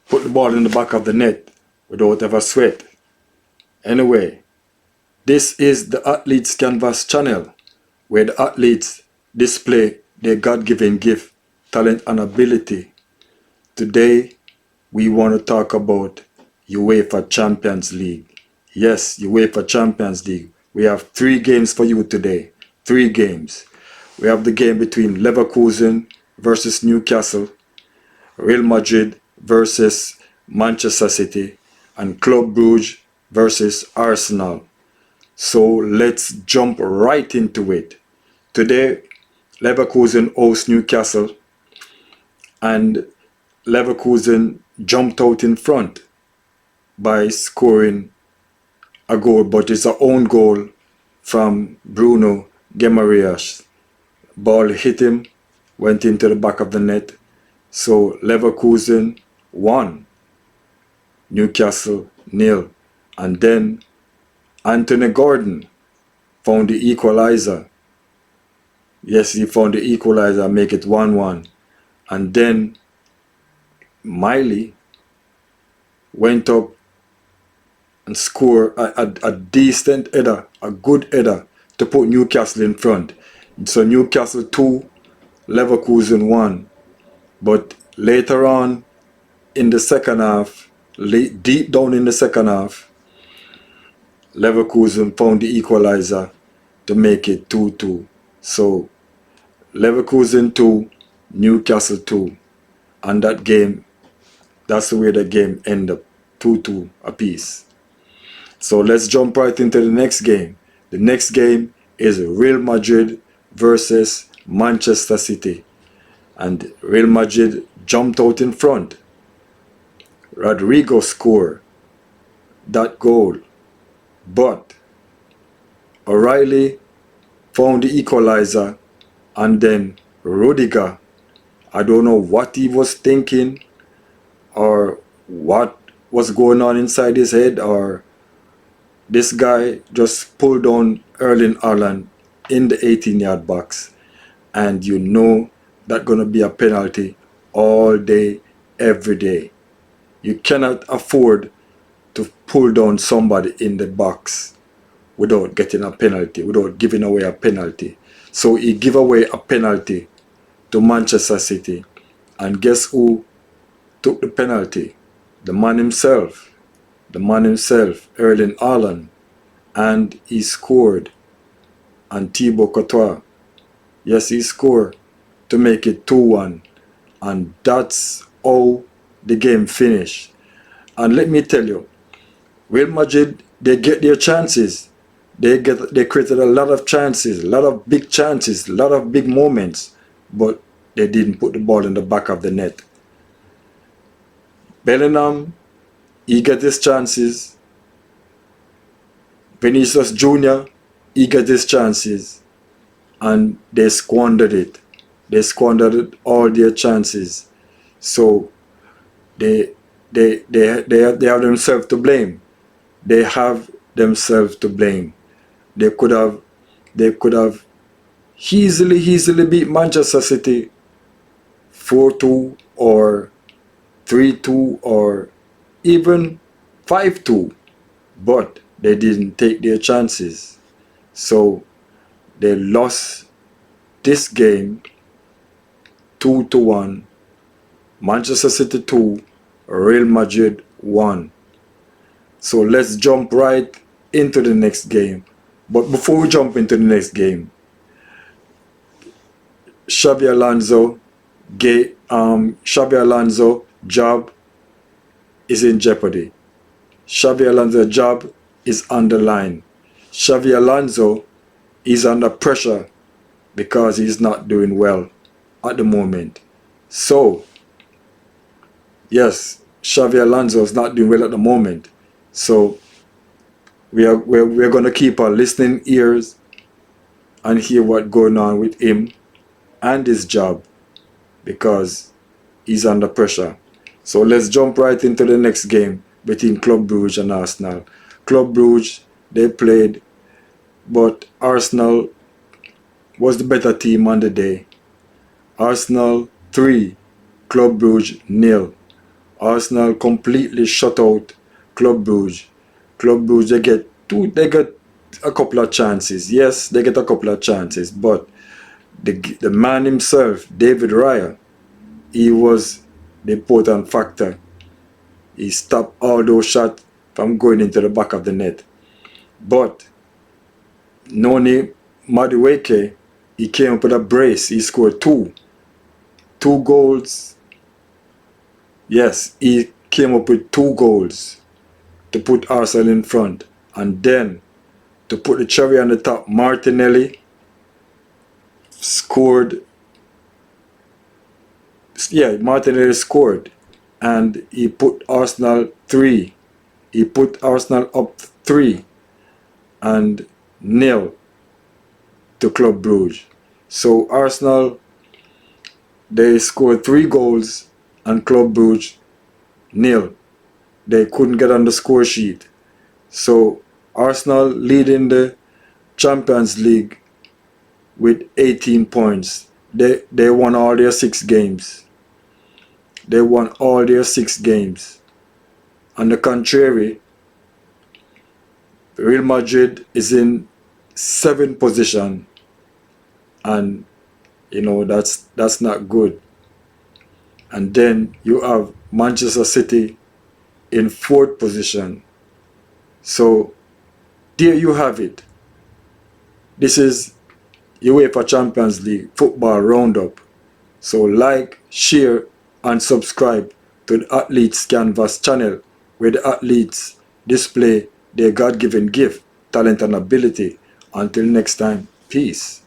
put the ball in the back of the net without ever sweat. Anyway, this is the Athletes Canvas channel, where the athletes display their God-given gift, talent and ability. Today, we want to talk about UEFA Champions League. Yes, UEFA Champions League. We have 3 games for you today. 3 games. We have the game between Leverkusen versus Newcastle, Real Madrid versus Manchester City, and Club Brugge versus Arsenal. So let's jump right into it. Today, Leverkusen hosts Newcastle, and Leverkusen jumped out in front by scoring a goal, but it's an own goal from Bruno Guimaraes. Ball hit him, went into the back of the net. So Leverkusen won, Newcastle 0. And then Anthony Gordon found the equalizer. Yes, he found the equalizer, make it 1-1. And then Miley went up and scored a decent header, a good header to put Newcastle in front. So Newcastle 2, Leverkusen 1. But later on in the second half, deep down in the second half, Leverkusen found the equalizer to make it 2-2. So Leverkusen 2, Newcastle 2. And that game, that's the way the game ended up, 2-2 apiece. So let's jump right into the next game. The next game is Real Madrid versus Manchester City. And Real Madrid jumped out in front. Rodrigo scored that goal. But O'Reilly found the equalizer, and then Rudiger, I don't know what he was thinking or what was going on inside his head, or this guy just pulled on Erling Haaland in the 18-yard box, and you know that's going to be a penalty all day, every day. You cannot afford to pull down somebody in the box without getting a penalty, without giving away a penalty. So he gave away a penalty to Manchester City, and guess who took the penalty? The man himself, Erling Haaland, and he scored. And Thibaut Courtois, yes, he scored to make it 2-1, and that's how the game finished. And let me tell you, Real Madrid, they get their chances. They created a lot of chances, a lot of big chances, a lot of big moments, but they didn't put the ball in the back of the net. Bellingham, he got his chances. Vinicius Jr., he got his chances, and they squandered it. They squandered all their chances. So they have themselves to blame. They have themselves to blame. They could have easily beat Manchester City 4-2 or 3-2 or even 5-2, but they didn't take their chances. So they lost this game 2-1. Manchester City 2, Real Madrid 1. So let's jump right into the next game. But before we jump into the next game, Xabi Alonso's job is in jeopardy. Xabi Alonso's job is on the line. Xabi Alonso is under pressure because he's not doing well at the moment. So, yes, Xabi Alonso is not doing well at the moment. So, we're going to keep our listening ears and hear what's going on with him and his job, because he's under pressure. So let's jump right into the next game between Club Brugge and Arsenal. Club Brugge, they played, but Arsenal was the better team on the day. Arsenal 3, Club Brugge 0. Arsenal completely shut out Club Brugge. Club Brugge, they get a couple of chances. Yes, they get a couple of chances, but the man himself, David Raya, he was the important factor. He stopped all those shots from going into the back of the net. But Noni Madueke, he came up with a brace. He scored two goals. Yes, he came up with 2 goals to put Arsenal in front. And then, to put the cherry on the top, Martinelli scored. Yeah, Martinelli scored. And he put Arsenal 3. He put Arsenal up 3 and nil to Club Brugge. So Arsenal, they scored 3 goals and Club Brugge nil. They couldn't get on the score sheet. So Arsenal leading the Champions League with 18 points. They won all their 6 games. They won all their 6 games. On the contrary, Real Madrid is in 7th position, and that's not good. And then you have Manchester City in 4th position. So there you have it. This is UEFA Champions League football roundup. So like, share and subscribe to the Athletes Canvas channel, where the athletes display their God-given gift, talent and ability. Until next time, peace.